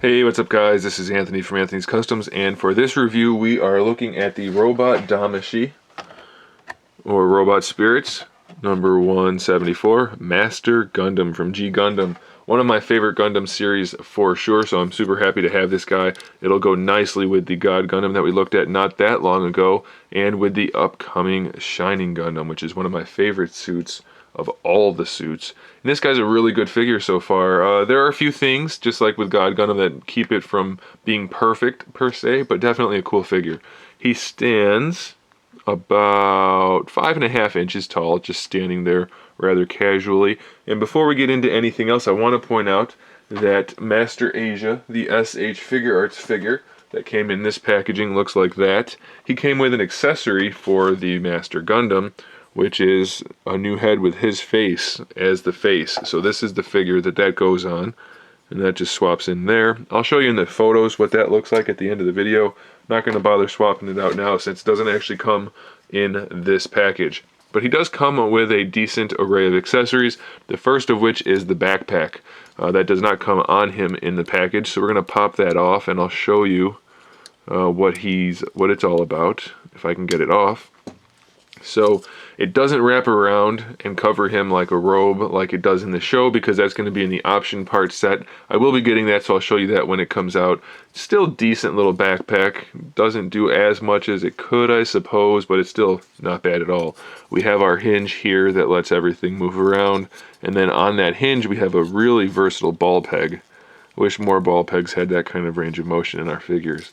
Hey, what's up guys? This is Anthony from Anthony's Customs, and for this review we are looking at the Robot Damashii, or Robot Spirits, number 174, Master Gundam from G-Gundam. One of my favorite Gundam series for sure, so I'm super happy to have this guy. It'll go nicely with the God Gundam that we looked at not that long ago, and with the upcoming Shining Gundam, which is one of my favorite suits of all the suits. And this guy's a really good figure so far. There are a few things, just like with God Gundam, that keep it from being perfect per se, but definitely a cool figure. He stands about 5.5 inches tall, just standing there rather casually. And before we get into anything else, I want to point out that Master Asia, the SH Figure Arts figure that came in this packaging, looks like that. He came with an accessory for the Master Gundam, which is a new head with his face as the face. So this is the figure that goes on, and that just swaps in there. I'll show you in the photos what that looks like at the end of the video. I'm not going to bother swapping it out now since it doesn't actually come in this package. But he does come with a decent array of accessories, the first of which is the backpack. That does not come on him in the package, so we're going to pop that off and I'll show you what it's all about, if I can get it off. So it doesn't wrap around and cover him like a robe like it does in the show, because that's going to be in the option part set. I will be getting that, so I'll show you that when it comes out. Still decent little backpack. Doesn't do as much as it could, I suppose, but it's still not bad at all. We have our hinge here that lets everything move around, and then on that hinge we have a really versatile ball peg. I wish more ball pegs had that kind of range of motion in our figures.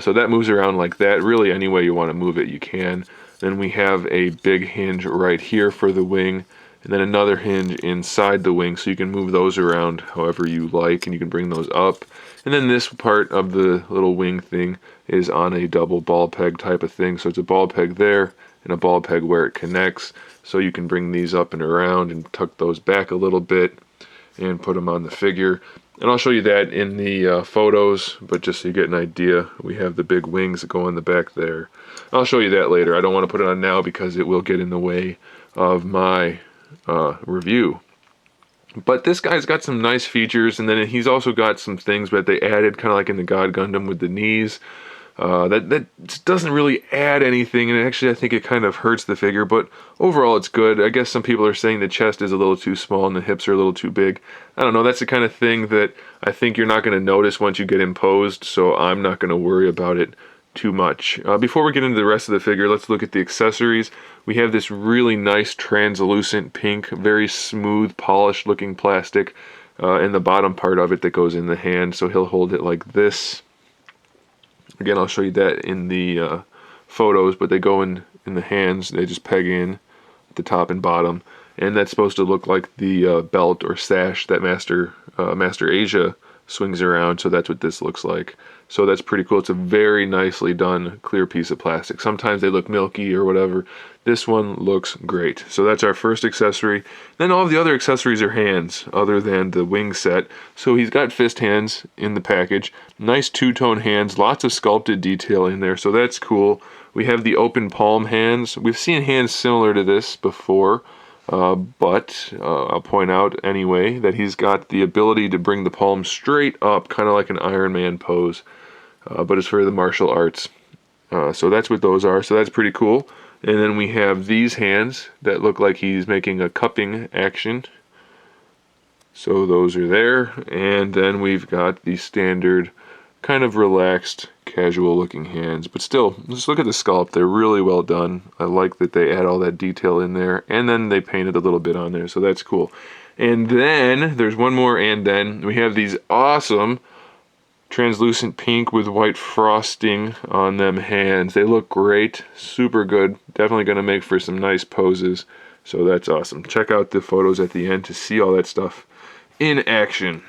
So that moves around like that. Really, any way you want to move it, you can. Then we have a big hinge right here for the wing, and then another hinge inside the wing, so you can move those around however you like, and you can bring those up. And then this part of the little wing thing is on a double ball peg type of thing, so it's a ball peg there and a ball peg where it connects, so you can bring these up and around and tuck those back a little bit and put them on the figure. And I'll show you that in the photos, but just so you get an idea, we have the big wings that go on the back there. I'll show you that later. I don't want to put it on now because it will get in the way of my review. But this guy's got some nice features, and then he's also got some things that they added, kind of like in the God Gundam with the knees. That doesn't really add anything, and actually I think it kind of hurts the figure, but overall it's good. I guess some people are saying the chest is a little too small and the hips are a little too big. I don't know, that's the kind of thing that I think you're not going to notice once you get imposed, so I'm not going to worry about it too much. Before we get into the rest of the figure, let's look at the accessories. We have this really nice translucent pink, very smooth, polished looking plastic in the bottom part of it that goes in the hand, so he'll hold it like this. Again, I'll show you that in the photos, but they go in the hands. They just peg in at the top and bottom, and that's supposed to look like the belt or sash that Master Asia swings around, so that's what this looks like. So that's pretty cool. It's a very nicely done clear piece of plastic. Sometimes they look milky or whatever. This one looks great. So that's our first accessory. Then all of the other accessories are hands, other than the wing set. So he's got fist hands in the package. Nice two-tone hands, lots of sculpted detail in there, so that's cool. We have the open palm hands. We've seen hands similar to this before, but I'll point out anyway that he's got the ability to bring the palm straight up, kind of like an Iron Man pose, but it's for the martial arts. So that's what those are, so that's pretty cool. And then we have these hands that look like he's making a cupping action. So those are there, and then we've got the standard kind of relaxed, casual looking hands, but still, just look at the sculpt. They're really well done. I like that they add all that detail in there, and then they painted a little bit on there, so that's cool. And then there's one more, and then we have these awesome translucent pink with white frosting on them hands. They look great, super good, definitely going to make for some nice poses, so that's awesome. Check out the photos at the end to see all that stuff in action.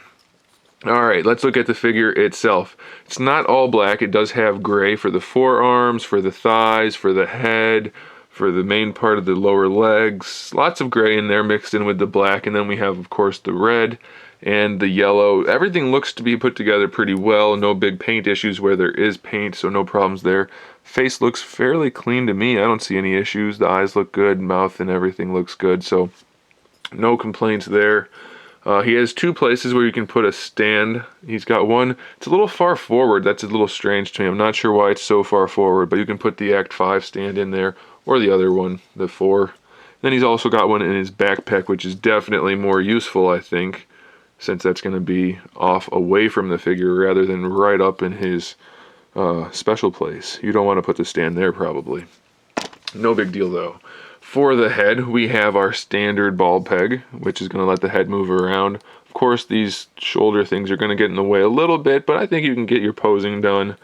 Alright, let's look at the figure itself. It's not all black. It does have gray for the forearms, for the thighs, for the head, for the main part of the lower legs. Lots of gray in there mixed in with the black, and then we have, of course, the red and the yellow. Everything looks to be put together pretty well. No big paint issues where there is paint, so no problems there. Face looks fairly clean to me. I don't see any issues. The eyes look good, mouth and everything looks good, so no complaints there. He has two places where you can put a stand. He's got one, it's a little far forward. That's a little strange to me. I'm not sure why it's so far forward, but you can put the Act 5 stand in there, or the other one, the 4. Then he's also got one in his backpack, which is definitely more useful, I think, since that's going to be off away from the figure rather than right up in his special place. You don't want to put the stand there, probably. No big deal, though. For the head, we have our standard ball peg, which is going to let the head move around. Of course, these shoulder things are going to get in the way a little bit, but I think you can get your posing done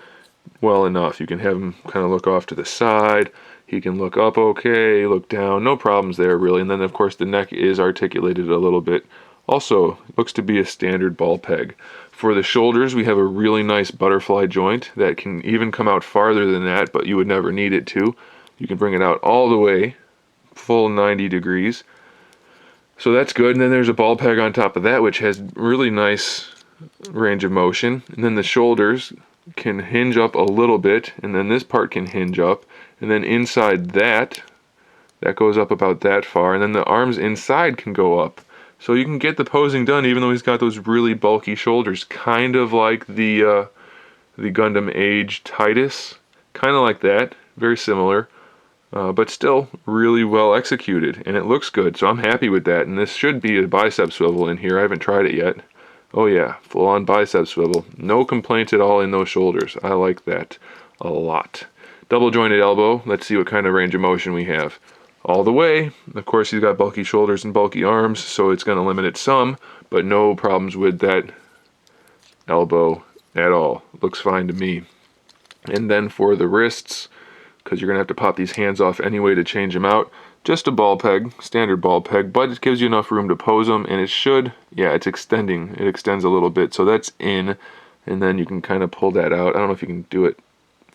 well enough. You can have him kind of look off to the side. He can look up okay, look down. No problems there, really. And then, of course, the neck is articulated a little bit. Also, looks to be a standard ball peg. For the shoulders, we have a really nice butterfly joint that can even come out farther than that, but you would never need it to. You can bring it out all the way, full 90 degrees. So that's good. And then there's a ball peg on top of that, which has really nice range of motion. And then the shoulders can hinge up a little bit, and then this part can hinge up. And then inside that goes up about that far. And then the arms inside can go up. So you can get the posing done even though he's got those really bulky shoulders, kind of like the Gundam Age Titus, kind of like that, very similar, but still really well executed, and it looks good, so I'm happy with that. And this should be a bicep swivel in here. I haven't tried it yet. Oh yeah, full-on bicep swivel. No complaints at all in those shoulders. I like that a lot. Double jointed elbow. Let's see what kind of range of motion we have. All the way. Of course, he's got bulky shoulders and bulky arms, so it's going to limit it some, but no problems with that elbow at all. Looks fine to me. And then for the wrists, because you're going to have to pop these hands off anyway to change them out, just a ball peg, standard ball peg, but it gives you enough room to pose them, and it should, yeah, it's extending. It extends a little bit, so that's in, and then you can kind of pull that out. I don't know if you can do it.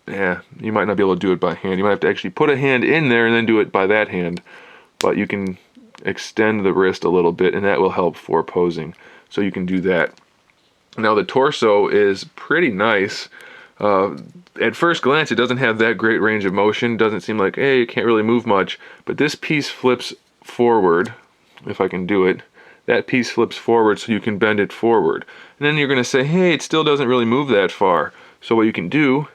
Yeah, you might not be able to do it by hand. You might have to actually put a hand in there and then do it by that hand. But you can extend the wrist a little bit, and that will help for posing. So you can do that. Now the torso is pretty nice. At first glance, it doesn't have that great range of motion. Doesn't seem like, hey, it can't really move much. But this piece flips forward, if I can do it. That piece flips forward so you can bend it forward. And then you're going to say, hey, it still doesn't really move that far. So what you can do,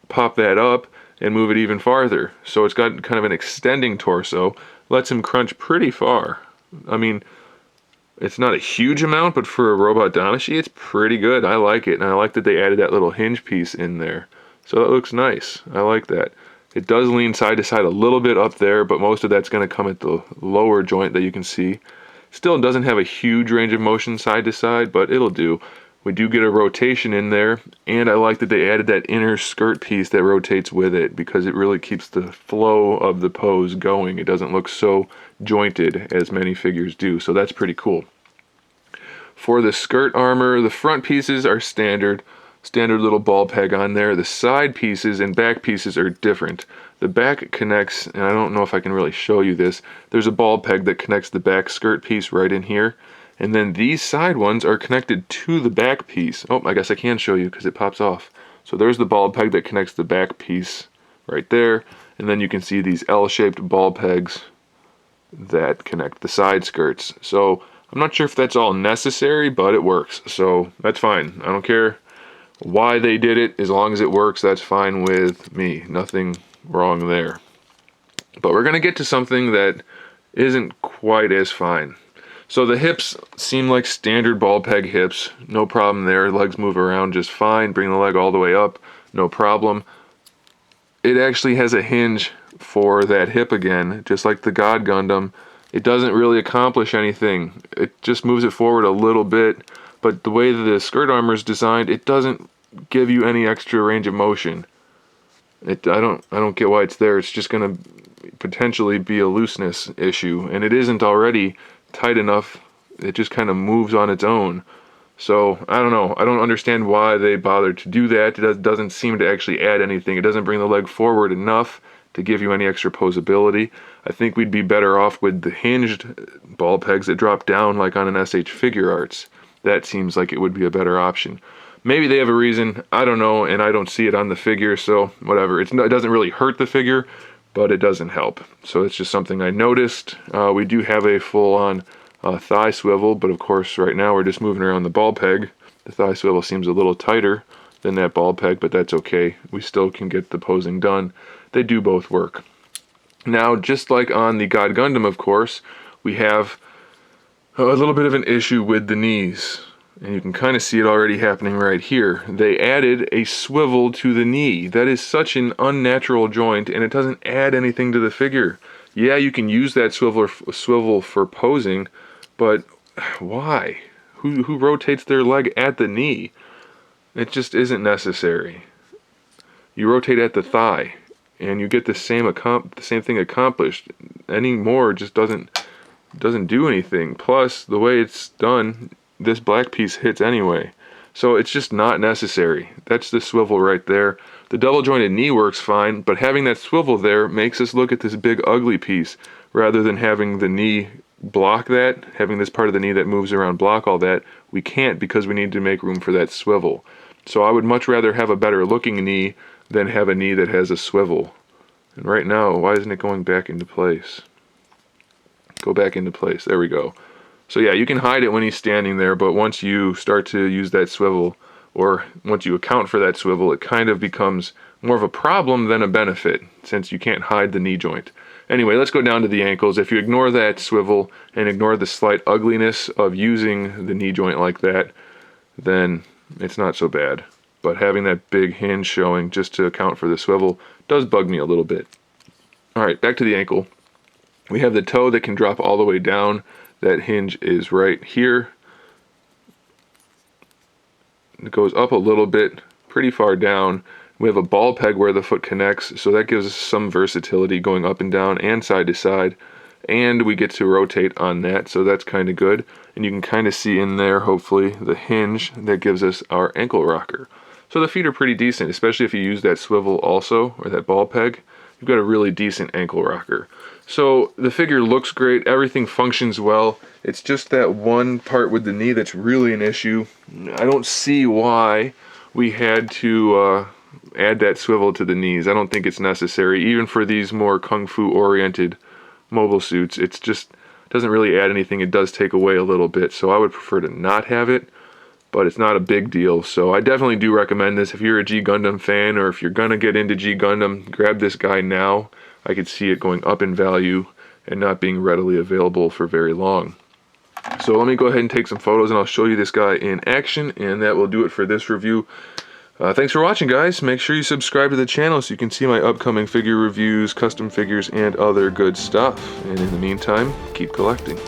pop that up and move it even farther. So it's got kind of an extending torso, lets him crunch pretty far. I mean, it's not a huge amount, but for a robot Damashii, it's pretty good. I like it, and I like that they added that little hinge piece in there. So that looks nice. I like that. It does lean side to side a little bit up there, but most of that's going to come at the lower joint that you can see. Still doesn't have a huge range of motion side to side, but it'll do. We do get a rotation in there, and I like that they added that inner skirt piece that rotates with it because it really keeps the flow of the pose going. It doesn't look so jointed as many figures do, so that's pretty cool. For the skirt armor, the front pieces are standard little ball peg on there. The side pieces and back pieces are different. The back connects, and I don't know if I can really show you this, there's a ball peg that connects the back skirt piece right in here. And then these side ones are connected to the back piece. Oh, I guess I can show you because it pops off. So there's the ball peg that connects the back piece right there. And then you can see these L-shaped ball pegs that connect the side skirts. So I'm not sure if that's all necessary, but it works. So that's fine. I don't care why they did it. As long as it works, that's fine with me. Nothing wrong there. But we're going to get to something that isn't quite as fine. So the hips seem like standard ball peg hips, no problem there. Legs move around just fine. Bring the leg all the way up, no problem. It actually has a hinge for that hip again, just like the God Gundam. It doesn't really accomplish anything. It just moves it forward a little bit, but the way the skirt armor is designed, it doesn't give you any extra range of motion. I don't get why it's there. It's just going to potentially be a looseness issue, and it isn't already tight enough. It just kind of moves on its own. So I don't know. I don't understand why they bothered to do that. It doesn't seem to actually add anything. It doesn't bring the leg forward enough to give you any extra posability. I think we'd be better off with the hinged ball pegs that drop down like on an SH Figure Arts. That seems like it would be a better option. Maybe they have a reason. I don't know, and I don't see it on the figure, so whatever. It doesn't really hurt the figure, but it doesn't help. So it's just something I noticed. We do have a full-on thigh swivel, but of course right now we're just moving around the ball peg. The thigh swivel seems a little tighter than that ball peg, but that's okay. We still can get the posing done. They do both work. Now, just like on the G-Gundam, of course, we have a little bit of an issue with the knees. And you can kind of see it already happening right here. They added a swivel to the knee. That is such an unnatural joint, and it doesn't add anything to the figure. Yeah, you can use that swivel for posing, but why? Who rotates their leg at the knee? It just isn't necessary. You rotate at the thigh, and you get the same thing accomplished. Any more just doesn't do anything. Plus, the way it's done, this black piece hits anyway. So it's just not necessary. That's the swivel right there. The double jointed knee works fine, but having that swivel there makes us look at this big ugly piece rather than having the knee block that, having this part of the knee that moves around block all that. We can't because we need to make room for that swivel. So I would much rather have a better looking knee than have a knee that has a swivel. And right now, why isn't it going back into place? Go back into place. There we go. So yeah, you can hide it when he's standing there, but once you start to use that swivel, or once you account for that swivel, it kind of becomes more of a problem than a benefit, since you can't hide the knee joint. Anyway, let's go down to the ankles. If you ignore that swivel and ignore the slight ugliness of using the knee joint like that, then it's not so bad. But having that big hinge showing just to account for the swivel does bug me a little bit. Alright, back to the ankle. We have the toe that can drop all the way down. That hinge is right here. It goes up a little bit, pretty far down. We have a ball peg where the foot connects, so that gives us some versatility going up and down and side to side. And we get to rotate on that, so that's kind of good. And you can kind of see in there, hopefully, the hinge that gives us our ankle rocker. So the feet are pretty decent, especially if you use that swivel also, or that ball peg. You've got a really decent ankle rocker. So the figure looks great, everything functions well. It's just that one part with the knee that's really an issue. I don't see why we had to add that swivel to the knees. I don't think it's necessary, even for these more kung fu oriented mobile suits. It's just doesn't really add anything. It does take away a little bit, so I would prefer to not have it, but it's not a big deal. So I definitely do recommend this. If you're a G-Gundam fan, or if you're gonna get into G-Gundam, grab this guy now. I could see it going up in value and not being readily available for very long. So let me go ahead and take some photos and I'll show you this guy in action, and that will do it for this review. Thanks for watching, guys. Make sure you subscribe to the channel so you can see my upcoming figure reviews, custom figures, and other good stuff. And in the meantime, keep collecting.